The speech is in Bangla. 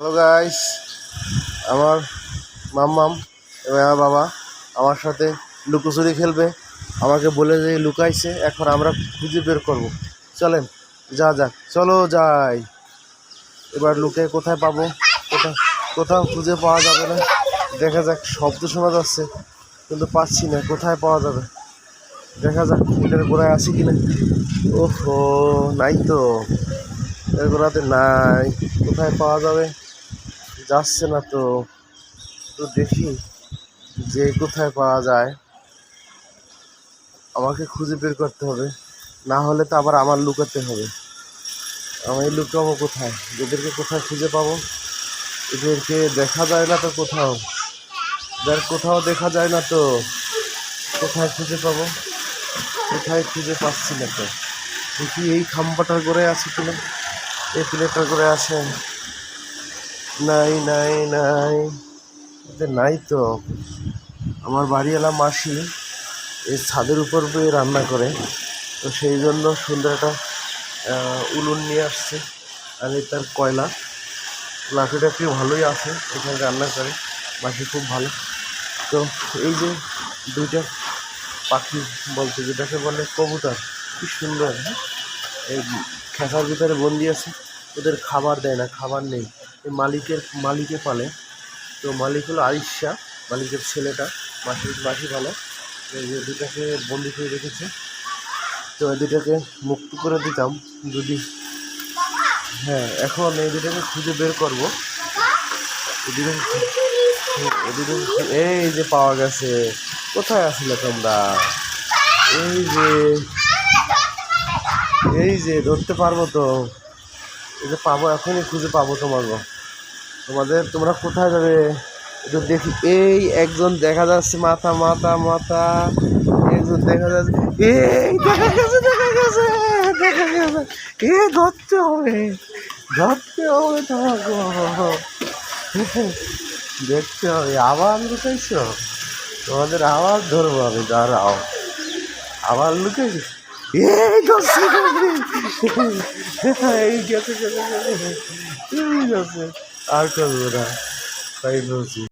হ্যালো গাইস, আমার মাম্মাম এবং আমার বাবা আমার সাথে লুকোচুরি খেলবে। আমাকে বলে যে লুকাইছে, এখন আমরা খুঁজে বের করব। চলেন যাক, চলো যাই। এবার লুকে কোথায় পাবো? কোথাও খুঁজে পাওয়া যাবে না। দেখা যাক, শব্দ শোনা যাচ্ছে কিন্তু পাচ্ছি না। কোথায় পাওয়া যাবে দেখা যাক। এটার গোড়ায় আছে কিনা। ওহো, নাই তো, এর গোড়াতে নাই। কোথায় পাওয়া যাবে? যাচ্ছে না তো। তো দেখি যে কোথায় পাওয়া যায়। আমাকে খুঁজে বের করতে হবে, না হলে তো আবার আমার লুকাতে হবে। আমি লুকাবো কোথায়? এদেরকে কোথায় খুঁজে পাবো? এদেরকে দেখা যায় না তো কোথাও। কোথাও দেখা যায় না তো। কোথায় খুঁজে পাবো? কোথায় খুঁজে পাচ্ছি না তো। দেখি এই খাম্বাটার গোড়ায় আছে কিনা, এই প্লেটটার গোড়ায় আছে। নাই নাই নাই, এতে নাই তো। আমার বাড়িওয়ালা মাসি এই ছাদের উপর বয়ে রান্না করে, তো সেই জন্য সুন্দর একটা উনুন নিয়ে আসছে। আর এই তার কয়লা লাঠিটা একটু ভালোই আছে, এখানে রান্না করে মাসি, খুব ভালো। তো এই যে দুইটা পাখি বলতে যেটাকে বলে কবুতর, কি সুন্দর। এই খেসার ভিতরে বন্দি আছে, ওদের খাবার দেয় না, খাবার নেই। এই মালিকে পালে। তো মালিক হলো আরিশা, মালিকের ছেলেটা। মাসি ভালো। এই যে দুটাকে বন্দি করে রেখেছে। তো এই দুটাকে মুক্ত করে দিতাম যদি। হ্যাঁ, এখন এই দুটাকে খুঁজে বের করবো। এই যে পাওয়া গেছে। কোথায় আসলে তোমরা? এই যে ধরতে পারবো তো। এই যে পাবো, এখনই খুঁজে পাবো তোমরা কোথায় যাবে একটু দেখি। এই একজন দেখা যাচ্ছে, মাথা একজন দেখা যাচ্ছে। এই দেখা গেছে। এ ধরতে হবে তোমাকে। দেখতে হবে। আবার লুকাইছো? তোমাদের আবার ধরবো আমি, দাঁড়াও। আবার লুকাইছো? এই ধরছি, এই গেছে। আর করবো না, তাই বলছি।